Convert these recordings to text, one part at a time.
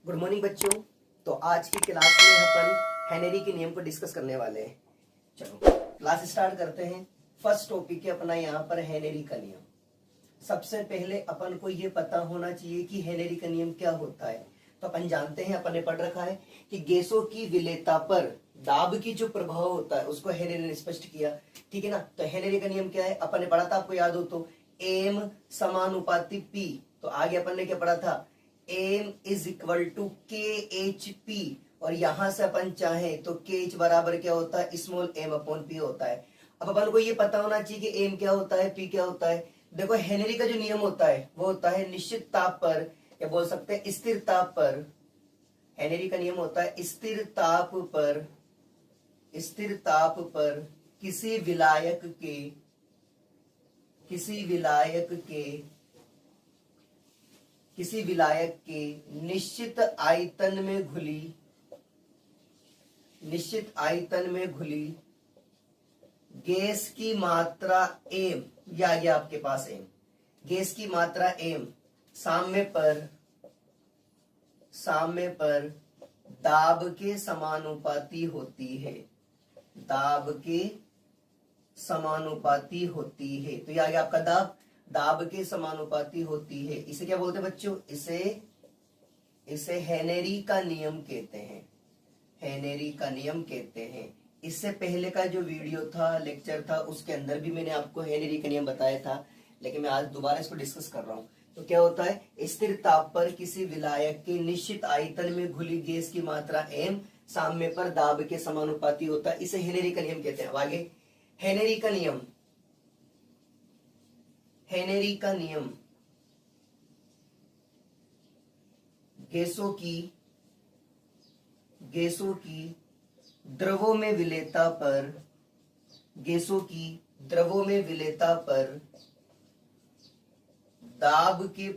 Good morning बच्चों। तो आज की क्लास में अपन हेनरी के नियम को डिस्कस करने वाले हैं। चलो क्लास स्टार्ट करते हैं। फर्स्ट टॉपिक है अपना यहाँ पर हेनरी का नियम। सबसे पहले अपन को ये पता होना चाहिए कि हेनरी का नियम क्या होता है। तो अपन जानते हैं, अपन ने पढ़ रखा है कि गैसों की विलेयता पर दाब की जो प्रभाव होता है उसको हेनरी ने स्पष्ट किया। ठीक है ना। तो हेनरी का नियम क्या है, अपन ने पढ़ा था, आपको याद हो तो एम समानुपाती पी। तो आगे अपन ने क्या पढ़ा था, एम इज इक्वल टू के एच पी। और यहां से अपन चाहें तो के एच बराबर क्या होता है, स्मॉल एम अपॉन पी होता है। अब अपन को ये पता होना चाहिए कि एम क्या होता है, पी क्या होता है। देखो हेनरी का जो नियम होता है वो होता है निश्चित ताप पर, या बोल सकते हैं स्थिर ताप पर। हेनरी का नियम होता है स्थिर ताप पर, स्थिर ताप पर किसी विलायक के निश्चित आयतन में घुली गैस की मात्रा एम, या आ गया आपके पास एम, गैस की मात्रा एम साम्य पर दाब के समानुपाती होती है, दाब के समानुपाती होती है। तो ये आ गया आपका दाब के समानुपाती होती है। इसे क्या बोलते हैं बच्चों, इसे हेनरी का नियम कहते हैं, हेनरी का नियम कहते हैं। इससे पहले का जो वीडियो था, लेक्चर था, उसके अंदर भी मैंने आपको हेनरी का नियम बताया था, लेकिन मैं आज दोबारा इसको डिस्कस कर रहा हूं। तो क्या होता है, स्थिर ताप पर किसी विलायक के निश्चित आयतन में घुली गैस की मात्रा एम साम्य पर दाब के समानुपाती होता है, इसे हेनरी का नियम कहते हैं। अब आगे हेनरी का नियम गैसों की द्रवों में विलेयता पर दाब के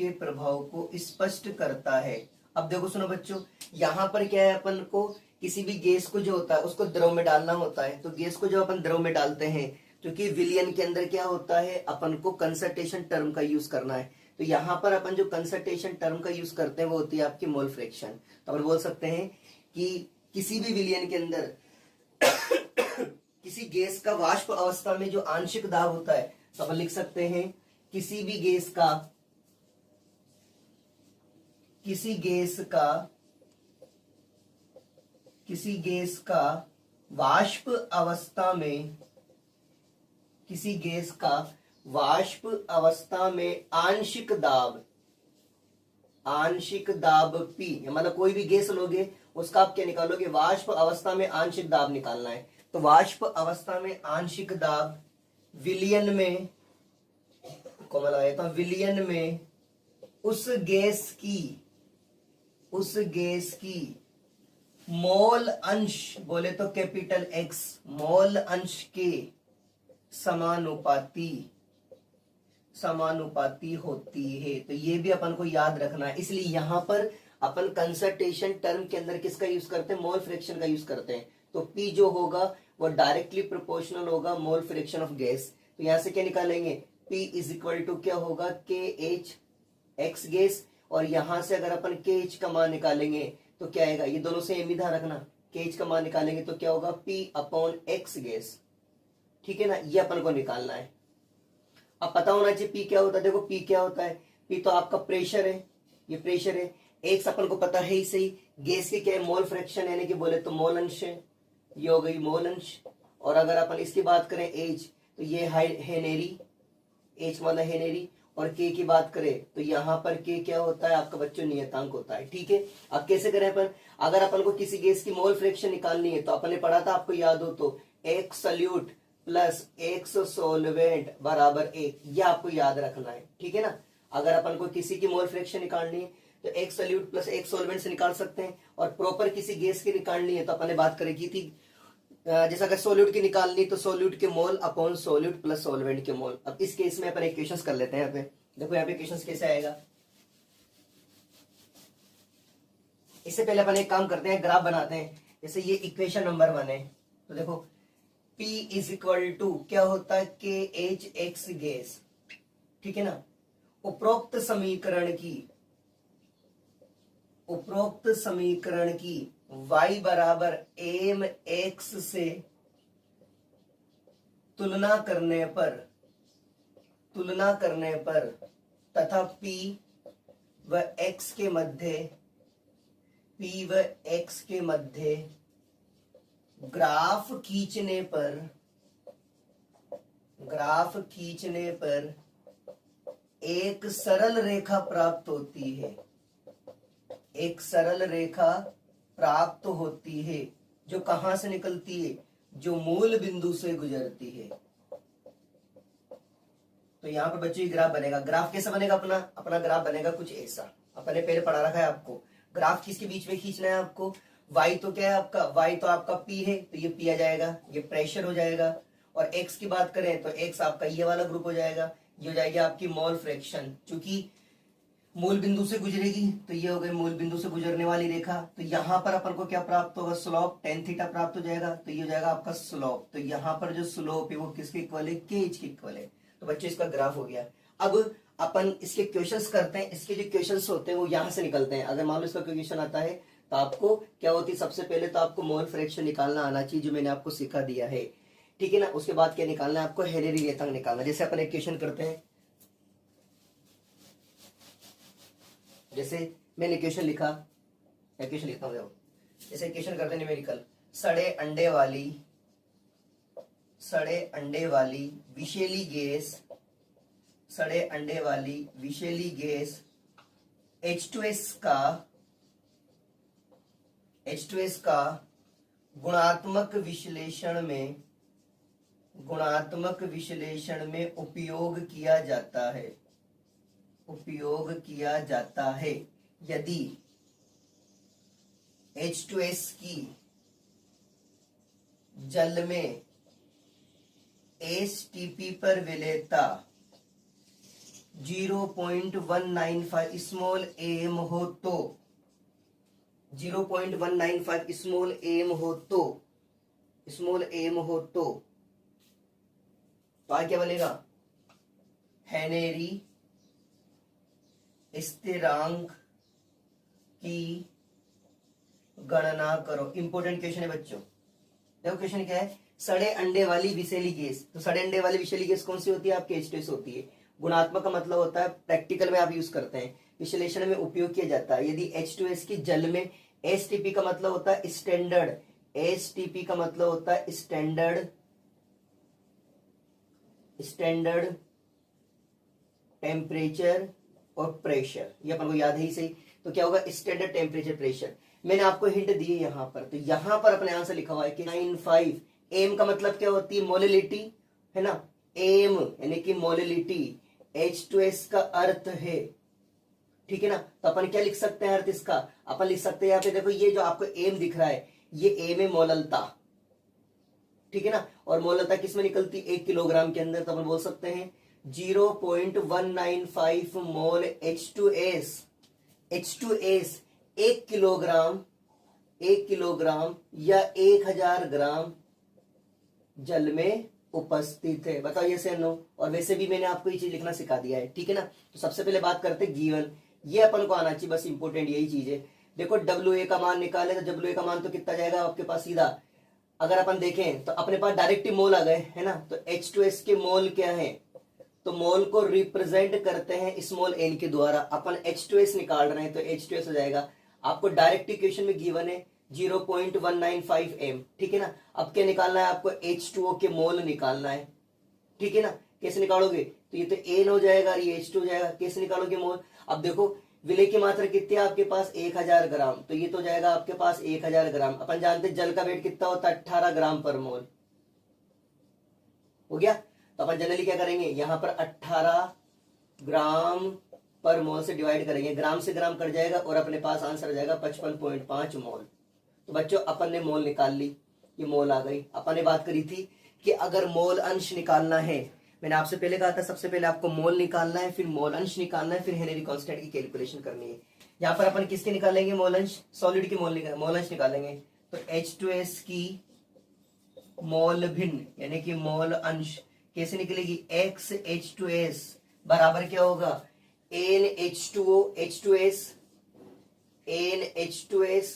प्रभाव को स्पष्ट करता है। अब देखो सुनो बच्चों, यहां पर क्या है, अपन को किसी भी गैस को जो होता है उसको द्रव में डालना होता है। तो गैस को जब अपन द्रव में डालते हैं, क्योंकि विलयन के अंदर क्या होता है, अपन को कंसंट्रेशन टर्म का यूज करना है। तो यहां पर अपन जो कंसंट्रेशन टर्म का यूज करते हैं वो होती है आपकी मोल फ्रैक्शन। तो अपन बोल सकते हैं कि किसी भी विलयन के अंदर किसी गैस का वाष्प अवस्था में जो आंशिक दाब होता है, तो अपन लिख सकते हैं किसी गैस का वाष्प अवस्था में आंशिक दाब P, मतलब कोई भी गैस लोगे उसका आप क्या निकालोगे, वाष्प अवस्था में आंशिक दाब निकालना है। तो वाष्प अवस्था में आंशिक दाब विलयन में विलयन में उस गैस की मोल अंश, बोले तो कैपिटल X, मोल अंश के समानुपाती होती है। तो ये भी अपन को याद रखना है। इसलिए यहां पर अपन कंसंट्रेशन टर्म के अंदर किसका यूज करते हैं, मोल फ्रैक्शन का यूज करते हैं। तो P जो होगा वो डायरेक्टली प्रोपोर्शनल होगा मोल फ्रैक्शन ऑफ गैस। तो यहां से क्या निकालेंगे, P इज इक्वल टू क्या होगा, KH X गैस। और यहां से अगर अपन KH का मान निकालेंगे तो क्या आएगा, ये दोनों से एम ही ध्यान रखना, KH का मान निकालेंगे तो क्या होगा, P अपॉन X गैस। ठीक है ना, ये अपन को निकालना है। अब पता होना चाहिए P क्या होता है। देखो P क्या होता है, P तो आपका प्रेशर है, ये प्रेशर है। X अपन को पता है ही सही, गैस की क्या है, मोल फ्रैक्शन, यानी कि बोले तो मोल अंश है, ये हो गई मोल अंश। और अगर अपन इसकी बात करें H, तो ये हेनरी, H वाला हेनरी। और K की बात करें तो यहाँ पर K क्या होता है आपका बच्चों, नियतांक होता है। ठीक है। अब कैसे करें अपन, अगर अपन को किसी गैस की मोल फ्रैक्शन निकालनी है तो अपन ने पढ़ा था, आपको याद हो तो, X solute plus X solvent बराबर 1, ये आपको याद रखना है। ठीक है ना। अगर अपन को किसी की मोल फ्रैक्शन निकालनी है तो X solute plus X solvent से निकाल सकते हैं। और प्रॉपर किसी गैस की निकालनी है तो अपन ने बात करेगी थी, जैसा अगर सोल्यूट की निकालनी तो सोल्यूट के mole upon solute plus solvent के मोल। अब इस केस में अपन इक्वेशंस कर लेते हैं। यहाँ पे देखो, यहाँ पे इक्वेशंस कैसे आएगा। इससे पहले अपन एक काम करते हैं, ग्राफ बनाते हैं। जैसे ये इक्वेशन नंबर 1 है, तो देखो P इज इक्वल टू क्या होता है, KH X गैस। ठीक है ना। उपरोक्त समीकरण की y बराबर एम एक्स से तुलना करने पर तथा p व x के मध्य ग्राफ खींचने पर एक सरल रेखा प्राप्त होती है जो कहां से निकलती है, जो मूल बिंदु से गुजरती है। तो यहां पर बच्चों ग्राफ बनेगा। ग्राफ कैसा बनेगा? अपना ग्राफ बनेगा कुछ ऐसा। अपने पहले पढ़ा रखा है आपको। ग्राफ किसके बीच में खींचना है आपको? y तो क्या है आपका? y तो आपका p है, तो ये p आ जाएगा, ये प्रेशर हो जाएगा। और x की बात करें तो x आपका ये वाला ग्रुप हो जाएगा, ये हो जाएगी आपकी मोल फ्रैक्शन। चूंकि मूल बिंदु से गुजरेगी तो ये हो गई मूल बिंदु से गुजरने वाली रेखा। तो यहां पर अपन को क्या प्राप्त होगा? स्लोप tan थीटा प्राप्त हो जाएगा। तो ये हो जाएगा आपका स्लोप। तो यहां पर जो स्लोप है वो किसके इक्वल है? kh के इक्वल है। तो बच्चों इसका ग्राफ हो गया। अब अपन इसके क्वेश्चंस करते हैं। इसके जो क्वेश्चंस होते हैं वो यहां से निकलते हैं। अगर मान लो इसका क्वेश्चन आता है तो आपको क्या होती है? सबसे पहले तो आपको मोल फ्रैक्शन निकालना आना चाहिए, जो मैंने आपको सिखा दिया है, ठीक है ना। उसके बाद क्या निकालना है आपको? हेनरी नियतांक निकालना। जैसे अपन एक क्वेश्चन करते हैं, जैसे मैंने क्वेश्चन लिखा, मैं क्वेश्चन लिखता हूं। जैसे क्वेश्चन करते हैं न्यूमेरिकल, सड़े अंडे वाली विषैली गैस H2S का गुणात्मक विश्लेषण में उपयोग किया जाता है यदि H2S की जल में STP पर विलेयता 0.195 स्मॉल am हो तो 0.195 स्मॉल am हो तो क्या बनेगा? हेनरी स्थिरांक की गणना करो। इंपॉर्टेंट क्वेश्चन है बच्चों। देखो क्वेश्चन क्या है? सड़े अंडे वाली विषैली गैस। तो सड़े अंडे वाली विषैली गैस कौन सी होती है? आपके H2S होती है। गुणात्मक का मतलब होता है प्रैक्टिकल में आप यूज करते हैं, विश्लेषण में उपयोग किया जाता है यदि H2S की जल में STP का मतलब होता है स्टैंडर्ड, STP का मतलब होता है स्टैंडर्ड टेम्परेचर और प्रेशर। ये अपन को याद है ही सही। तो क्या होगा? Standard temperature pressure. मैंने आपको हिंट दी है यहां पर। तो यहां पर अपने आंसर लिखा हुआ है कि 95। एम का मतलब क्या होती है? मोलिलिटी, है ना। एम यानी कि मोलिलिटी H2S का अर्थ है, ठीक है ना। तो अपन क्या लिख सकते हैं अर्थ इसका? अपन लिख सकते हैं यहाँ पे, देखो ये जो आपको एम दिख रहा है ये एम है मोललता, ठीक है ना। और मोललता किसमें निकलती? 1 किलोग्राम के अंदर। तो अपन बोल सकते हैं 0.195 मोल H2S 1 किलोग्राम या 1000 ग्राम जल में उपस्थित है। बताओ ये से नो। और वैसे भी मैंने आपको ये चीज लिखना सिखा दिया है, ठीक है ना। तो सबसे पहले बात करते हैं गिवन। ये अपन को आना चाहिए, बस इंपोर्टेंट यही चीज है। देखो WA का मान निकाले तो WA का मान तो कितना जाएगा आपके पास? सीधा अगर अपन देखें तो अपने पास डायरेक्ट मोल आ गए, है ना। तो H2S के मोल क्या है? तो मोल को रिप्रेजेंट करते हैं स्मॉल n के द्वारा। अपन H2S निकाल रहे हैं तो H2S हो जाएगा। आपको डायरेक्ट इक्वेशन में गिवन है 0.195 m, ठीक है ना। अब क्या निकालना है आपको? H2O के मोल निकालना है, ठीक है ना। कैसे निकालोगे? तो ये तो n हो जाएगा और ये H2 हो जाएगा। कैसे निकालोगे मोल? अब देखो विलय की मात्रा कितनी है आपके पास? 1000 ग्राम। तो ये तो जाएगा आपके पास 1000 ग्राम। अपन जानते हैं जल का वेट कितना होता है? 18 ग्राम पर मोल। हो गया। तो अपन जनरली क्या करेंगे? यहां पर 18 ग्राम पर मोल से डिवाइड करेंगे, ग्राम से ग्राम कट जाएगा और अपने पास आंसर आ जाएगा 55.5 मोल। तो बच्चों अपन ने मोल निकाल ली, ये मोल आ गई। अपन ने बात करी थी कि अगर मोल अंश निकालना है, मैंने आपसे पहले कहा था सबसे पहले आपको मोल निकालना है, फिर मोल अंश निकालना है, फिर हेनरी कांस्टेंट की कैलकुलेशन करनी है। यहाँ पर अपन किसके निकालेंगे? मोल अंश, सॉलिड की मोल अंश निकालेंगे। तो H2S की मोल भिन्न यानी कि मोल अंश कैसे निकलेगी? XH2S बराबर क्या होगा? NH2O H2S, NH2S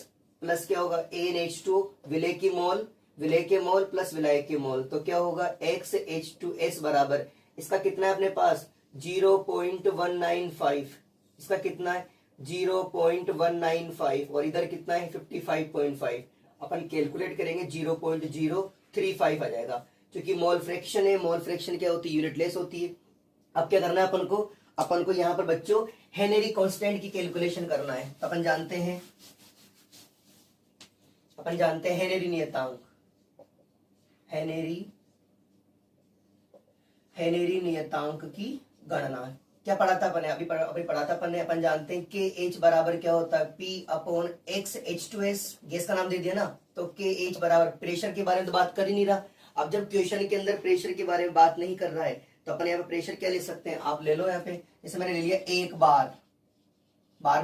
प्लस क्या होगा NH2O, विलय की मोल, विलय के मोल प्लस विलायक के मोल, तो क्या होगा XH2S बराबर, इसका कितना है अपने पास 0.195, इसका कितना है 0.195 और इधर कितना है 55.5, अपन कैलकुलेट करेंगे 0.035 आ जाएगा, क्योंकि मोल फ्रैक्शन है, मोल फ्रैक्शन क्या होती है यूनिटलेस होती है। अब क्या करना है अपन को यहाँ पर बच्चों हेनरी कांस्टेंट की कैलकुलेशन करना है। तो अपन जानते हैं हेनरी नियतांक, हेनरी नियतांक की गणना। क्या पढ़ा था अपन ने अभी पढ़ा था अपन ने, अपन जानते हैं के एच बराबर क्या होता है P upon x H2S, gas का नाम दे दिया ना, तो के एच बराबर, प्रेशर के बारे में तो बात कर ही नहीं रहा। अब जब क्वेश्चन के अंदर प्रेशर के बारे में बात नहीं कर रहा है तो अपन यहाँ पे प्रेशर क्या ले सकते हैं, आप ले लो यहाँ पे, जैसे मैंने ले लिया एक बार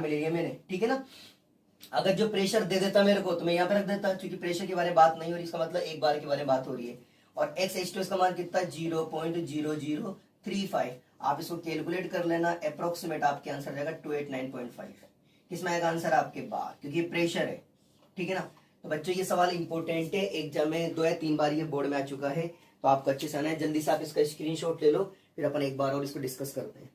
में ले लिया मैंने, ठीक है ना। अगर जो प्रेशर दे देता मेरे को तो मैं यहाँ पे रख देता, क्योंकि प्रेशर के बारे में बात नहीं हो रही, इसका मतलब एक बार के बारे में बात हो रही है। और XH2S का मान कितना 0.0035, आप इसको कैलकुलेट कर लेना, अप्रोक्सीमेट आपके आंसर जाएगा 289.5। किसमें आएगा आंसर आपके बार, क्योंकि प्रेशर है, ठीक है ना। तो बच्चों ये सवाल इंपॉर्टेंट है, एग्जाम में 2 या 3 बार ये बोर्ड में आ चुका है, तो आपको अच्छे से आना है। जल्दी से आप इसका स्क्रीनशॉट ले लो, फिर अपन एक बार और इसको डिस्कस करते हैं।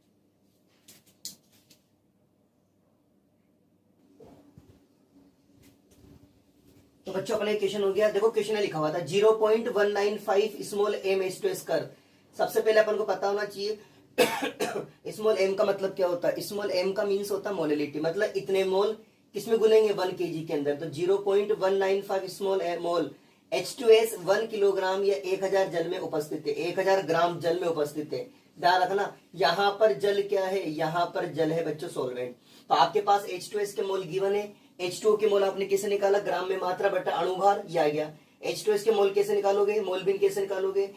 तो बच्चों अपना क्वेश्चन हो गया, देखो क्वेश्चन में लिखा हुआ था 0.195 स्मॉल m H2S कर। सबसे पहले अपन को पता होना चाहिए स्मॉल m का मतलब क्या होता है, स्मॉल m का मीन्स होता है मोलिलिटी, मतलब इतने मोल किसमें गुनेंगे 1 kg के अंदर। तो 0.195 स्मॉल मोल H2S 1 किलोग्राम या 1000 जल में उपस्थित है, 1000 ग्राम जल में उपस्थित है। ध्यान रखना यहाँ पर जल क्या है, यहाँ पर जल है बच्चों सॉल्वेंट। तो आपके पास H2S के मोल गिवन है, H2O के मोल आपने कैसे निकाला, ग्राम में मात्रा बटा अणुभार, ये आ गया। H2S के मोल कैसे निकालोगे, मोल बिन कैसे निकालोगे,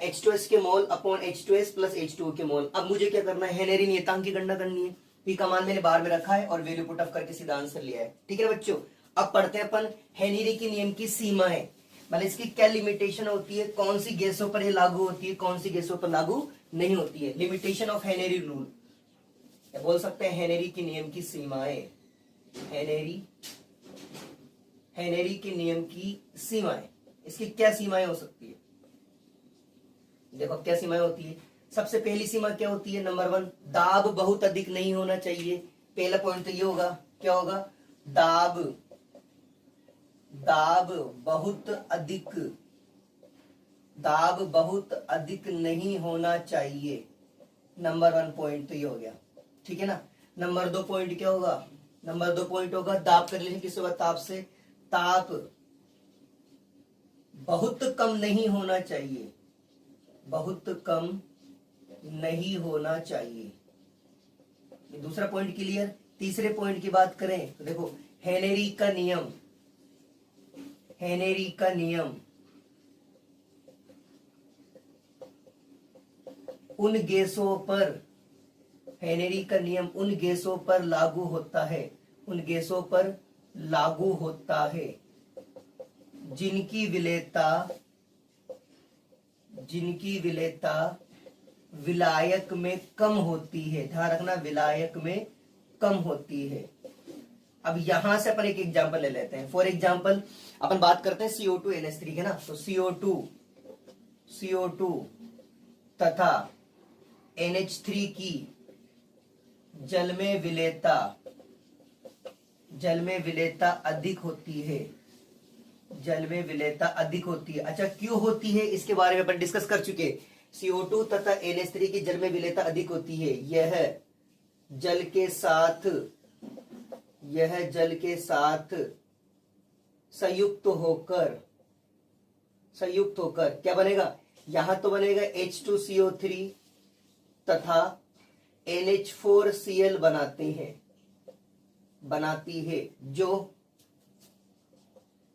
H2S के mole upon H2S plus H2O के मोल। अब मुझे क्या करना है, हेनरी नियतांक की गणना करनी है। पी का मान मैंने बार में रखा है और वैल्यू पुट ऑफ करके सीधा आंसर लिया है, ठीक है बच्चों। अब पढ़ते हैं अपन हेनरी के नियम की सीमा है, मतलब इसकी क्या लिमिटेशन होती है, कौन सी गैसों पर ये लागू होती है, कौन सी गैसों पर लागू नहीं होती है। लिमिटेशन ऑफ हेनरी रूल, बोल सकते हैं हेनरी के नियम की सीमाएं, हेनरी के नियम की सीमाएं, इसकी क्या सीमाएं हो सकती है। देखो क्या सीमाएं होती है, सबसे पहली सीमा क्या होती है, नंबर 1 दाब बहुत अधिक नहीं होना चाहिए। पहला पॉइंट तो ये होगा, क्या होगा, दाब बहुत अधिक नहीं होना चाहिए। नंबर 1 पॉइंट तो ये हो गया, ठीक है ना। नंबर 2 पॉइंट क्या होगा, नंबर 2 पॉइंट होगा दाब का रिलेशन किससे होगा, ताप से। ताप बहुत कम नहीं होना चाहिए, बहुत कम नहीं होना चाहिए। ये दूसरा पॉइंट क्लियर। तीसरे पॉइंट की बात करें तो देखो हेनरी का नियम, उन गैसों पर, हेनरी का नियम उन गैसों पर लागू होता है, उन गैसों पर लागू होता है जिनकी विलेयता विलायक में कम होती है। ध्यान रखना, विलायक में कम होती है। अब यहां से अपन एक एग्जांपल ले लेते हैं। फॉर एग्जांपल अपन बात करते हैं CO2 NH3 के ना, तो CO2 तथा NH3 की जल में विलेयता अधिक होती है, जल में विलेयता अधिक होती है। अच्छा क्यों होती है इसके बारे में अपन डिस्कस कर चुके। CO2 तथा NH3 की जल में विलेयता अधिक होती है, यह जल के साथ संयुक्त होकर क्या बनेगा, यहां तो बनेगा H2CO3 तथा NH4Cl बनाती है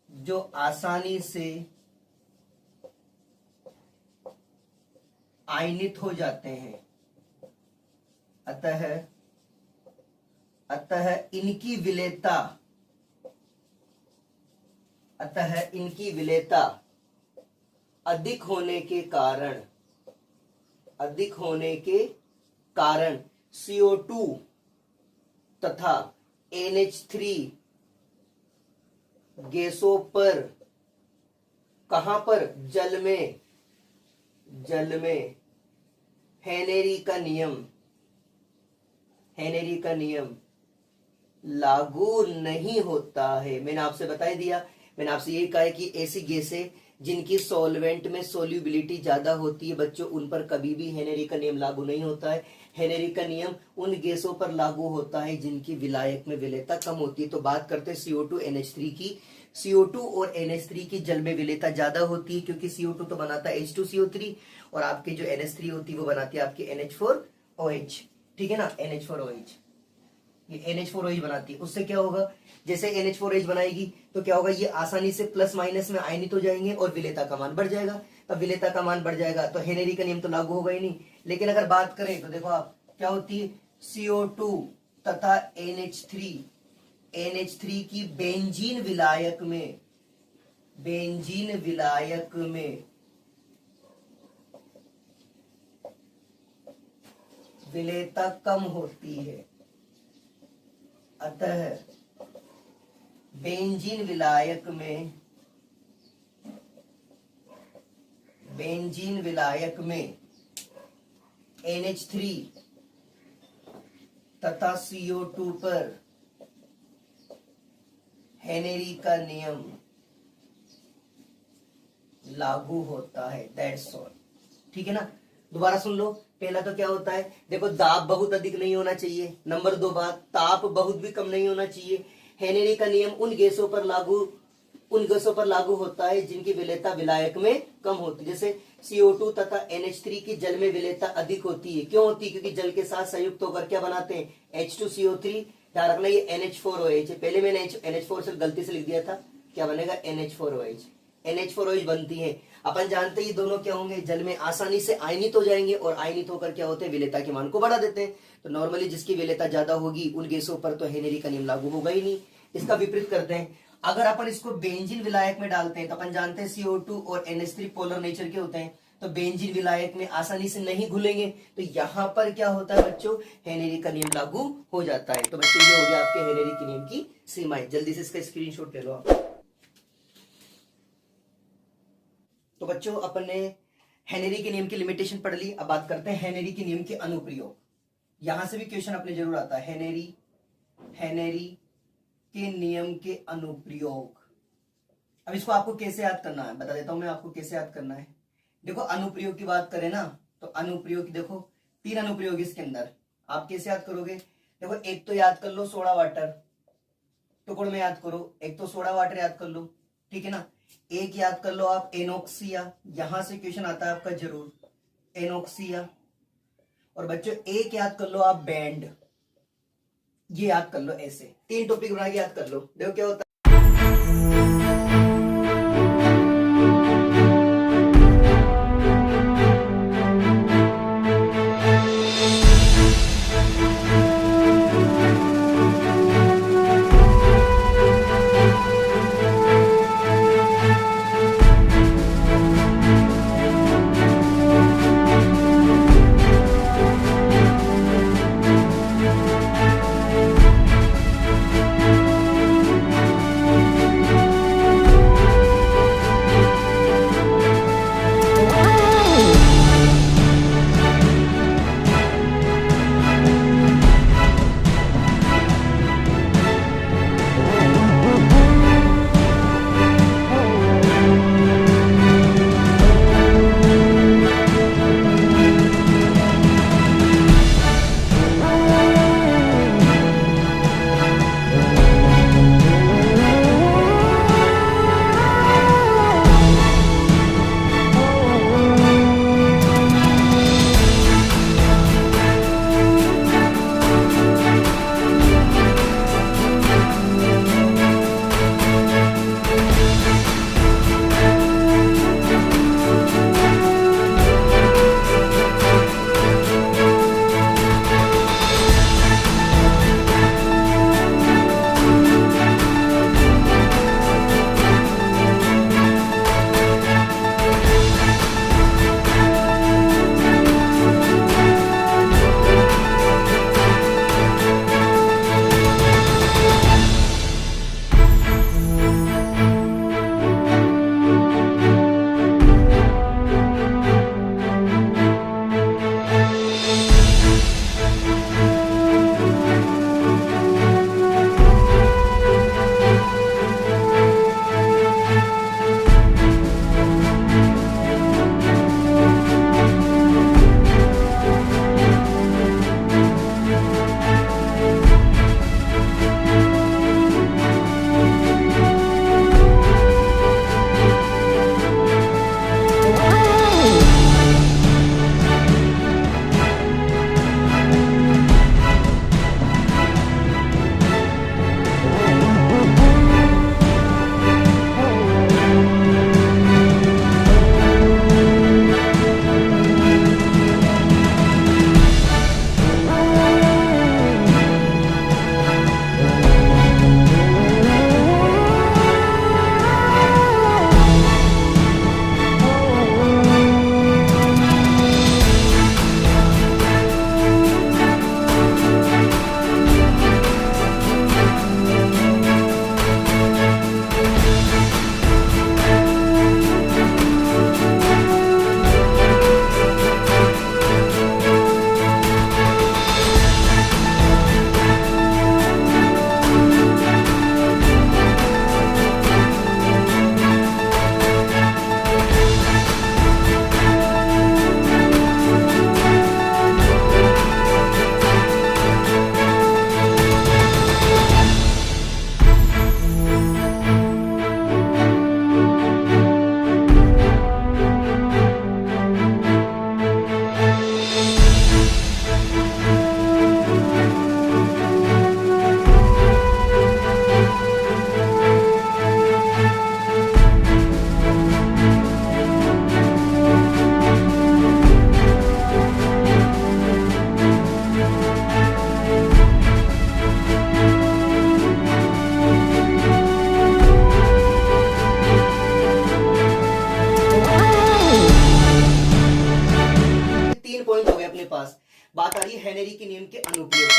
जो आसानी से आयनित हो जाते हैं। अतः इनकी विलेयता अधिक होने के कारण CO2 तथा NH3 गैसों पर, कहां पर, जल में, हेनरी का नियम लागू नहीं होता है। मैंने आपसे बता दिया, मैंने आपसे ये कहा है कि ऐसी गैसें जिनकी सॉल्वेंट में सोल्यूबिलिटी ज्यादा होती है बच्चों, उन पर कभी भी हेनरी का नियम लागू नहीं होता है। हेनरी का नियम उन गैसों पर लागू होता है जिनकी विलायक में विलेयता कम होती है। तो बात करते हैं CO2 NH3 की। CO2 और NH3 की जल में विलेयता ज्यादा होती है, क्योंकि CO2 तो बनाता है H2CO3 और आपकी जो NH3 होती है वो बनाती है आपकी NH4OH, ठीक है ना, NH4OH, ये NH4OH बनाती है। उससे क्या होगा, जैसे NH4OH बनाएगी तो क्या होगा, ये आसानी से प्लस माइनस में आयनित हो जाएंगे और विलेयता का मान बढ़ जाएगा। तब विलेयता का मान बढ़ जाएगा तो हेनरी का नियम तो लागू होगा ही नहीं। लेकिन अगर बात करें तो देखो आप, क्या होती है, CO2 तथा NH3 की बेंजीन विलायक में विलेयता कम होती है। अतः बेंजीन विलायक में NH3 तथा CO2 पर हेनरी का नियम लागू होता है। दैट्स ऑल, ठीक है ना। दोबारा सुन लो, पहला तो क्या होता है, देखो दाब बहुत अधिक नहीं होना चाहिए। नंबर 2 बात, ताप बहुत भी कम नहीं होना चाहिए। हेनरी का नियम उन गैसों पर लागू होता है जिनकी विलेयता विलायक में कम होती है। जैसे CO2 तथा NH3 की जल में विलेयता अधिक होती है। क्यों होती है, क्योंकि जल के साथ संयुक्त होकर क्या बनाते हैं, H2CO3। ध्यान रखना ये NH4OH है, पहले मैंने NH4 से गलती से लिख दिया था, क्या बनेगा, NH4OH बनती है। अपन जानते हैं ये दोनों क्या होंगे, जल में आसानी से आयनित हो जाएंगे और आयनित होकर क्या होते हैं, विलेयता के मान को बढ़ा देते हैं। तो नॉर्मली जिसकी विलेयता ज्यादा होगी उन गैसों पर तो हेनरी का नियम लागू होगा ही नहीं। इसका विपरीत करते हैं, अगर अपन इसको बेंजीन विलायक में डालते हैं तो अपन जानते हैं CO2 और NH3 पोलर नेचर के होते हैं, तो बेंजीन विलायक में आसानी से नहीं घुलेंगे। तो यहां पर क्या होता है बच्चों, हेनरी का नियम लागू हो जाता है। तो बच्चों ये हो गया आपके हेनरी के नियम की सीमाएं। जल्दी से इसका स्क्रीनशॉट ले लो आप। तो बच्चों अपन ने हेनरी के नियम की लिमिटेशन पढ़ ली। अब बात करते हैं हेनरी के नियम के अनुप्रयोग। यहां से भी क्वेश्चन अपने जरूर आता है, हेनरी के नियम के अनुप्रयोग। अब इसको आपको कैसे याद करना है, बता देता हूं मैं आपको कैसे याद करना है। देखो अनुप्रयोग की बात करें ना, तो अनुप्रयोग की देखो 3 अनुप्रयोग इसके अंदर। आप कैसे याद करोगे, देखो एक तो याद कर लो सोडा वाटर, टुकड़ में याद करो, एक तो सोडा वाटर याद कर लो, ठीक है ना। एक याद कर लो आप एनोक्सिया, यहां से क्वेश्चन आता है आपका जरूर, एनोक्सिया। और बच्चों एक याद कर लो आप बैंड, ये याद कर लो। ऐसे 3 टॉपिक बना के याद कर लो, देखो क्या होता है।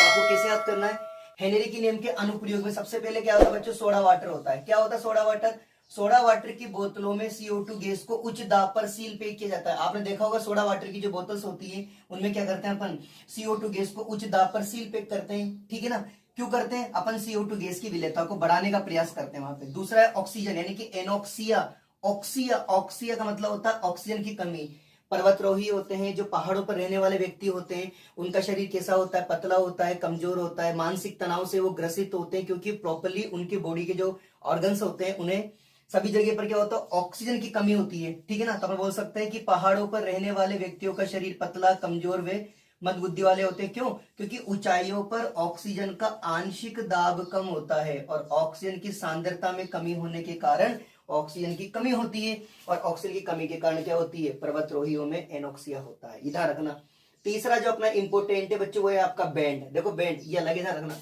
तो आपको कैसे याद करना है, हेनरी के नियम के अनुप्रयोग में सबसे पहले क्या होता है बच्चों, सोडा वाटर होता है। क्या होता है सोडा वाटर? सोडा वाटर की बोतलों में CO2 गैस को उच्च दाब पर सील पैक किया जाता है। आपने देखा होगा सोडा वाटर की जो बोतल्स होती है उनमें क्या करते हैं अपन, CO2 गैस को उच्च दाब पर सील पैक करते हैं, ठीक है ना। क्यों करते हैं? अपन CO2 गैस की विलेयता को बढ़ाने का प्रयास करते हैं वहां पे। दूसरा है ऑक्सीजन, यानी कि एनॉक्सिया। ऑक्सिया, ऑक्सिया का मतलब होता है ऑक्सीजन की कमी। पर्वतरोही होते हैं, जो पहाड़ों पर रहने वाले व्यक्ति होते हैं, उनका शरीर कैसा होता है, पतला होता है, कमजोर होता है, मानसिक तनाव से वो ग्रसित होते हैं, क्योंकि प्रॉपरली उनकी बॉडी के जो ऑर्गन्स होते हैं उन्हें सभी जगह पर क्या होता है, ऑक्सीजन की कमी होती है, ठीक है ना। तो अपन बोल सकते हैं कि पहाड़ों पर रहने वाले व्यक्तियों का शरीर पतला, कमजोर व मंदबुद्धि वाले होते हैं। क्यों? क्योंकि ऊंचाइयों पर ऑक्सीजन का आंशिक दाब कम होता है और ऑक्सीजन की सांद्रता में कमी होने के कारण ऑक्सीजन की कमी होती है, और ऑक्सीजन की कमी के कारण क्या होती है, पर्वतरोहियों में एनोक्सिया होता है। इधर रखना। तीसरा जो अपना इंपोर्टेंट है बच्चों वो है आपका बैंड। देखो बैंड ये अलग इधर रखना,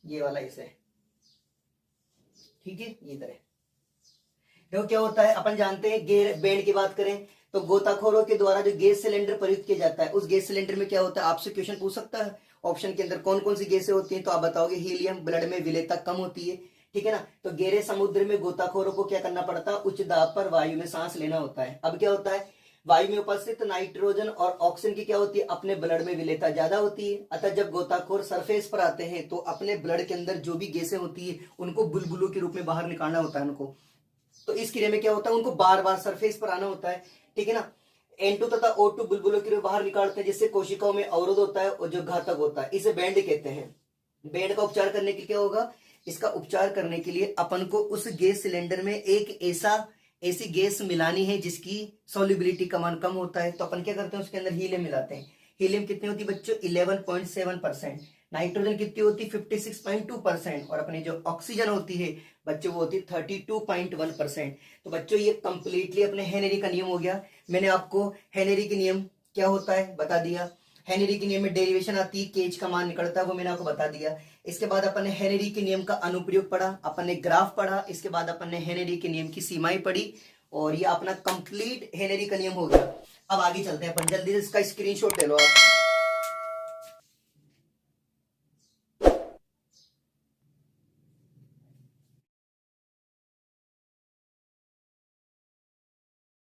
ये वाला इसे, ठीक है, ये तरह। देखो क्या होता है, अपन जानते हैं बैंड की बात करें तो गोताखोरों के द्वारा जो गैस सिलेंडर प्रयुक्त किया जाता है, उस गैस सिलेंडर में क्या होता है, आपसे क्वेश्चन पूछ सकता है ऑप्शन के अंदर कौन कौन सी गैसें होती हैं, तो आप बताओगे हीलियम, ब्लड में विलेयता कम होती है, ठीक है ना। तो गहरे समुद्र में गोताखोरों को क्या करना पड़ता है, उच्च दाब पर वायु में सांस लेना होता है। अब क्या होता है, वायु में उपस्थित नाइट्रोजन और ऑक्सीजन की क्या होती है, अपने ब्लड में विलेयता ज्यादा होती है। अतः जब गोताखोर सरफेस पर आते हैं तो अपने ब्लड के अंदर जो भी गैसें होती है उनको बुलबुलों के रूप में बाहर निकालना होता है उनको। तो इस क्रिया में क्या होता है, उनको बार बार सरफेस पर आना होता है, ठीक है ना। N2 तथा O2 बुलबुलों के रूप में बाहर निकालते हैं, जिससे कोशिकाओं में अवरोध होता है और जो घातक होता है, इसे बैंड कहते हैं। बैंड का उपचार करने के लिए क्या होगा, इसका उपचार करने के लिए अपन को उस गैस सिलेंडर में एक ऐसी गैस मिलानी है जिसकी सॉल्युबिलिटी कम होता है। तो अपन क्या करते हैं, उसके अंदर हीलियम मिलाते हैं। हीलियम कितनी होती है बच्चों, 11.7%। नाइट्रोजन कितनी होती है, 56.2%। और अपनी जो ऑक्सीजन होती है बच्चों वो होती है 32.1%। तो बच्चों ये कंप्लीटली अपने हेनरी का नियम हो गया। मैंने आपको हेनरी के नियम क्या होता है बता दिया। हेनरी के नियम में डेरिवेशन आती है, केज का मान निकलता है, वो मैंने आपको बता दिया। इसके बाद अपन ने हेनरी के नियम का अनुप्रयोग पढ़ा, अपन ने ग्राफ पढ़ा, इसके बाद अपन ने हेनरी के नियम की सीमाएं पढ़ी, और ये अपना कंप्लीट हेनरी का नियम हो गया। अब आगे चलते हैं अपन, जल्दी से इसका स्क्रीनशॉट ले लो आप।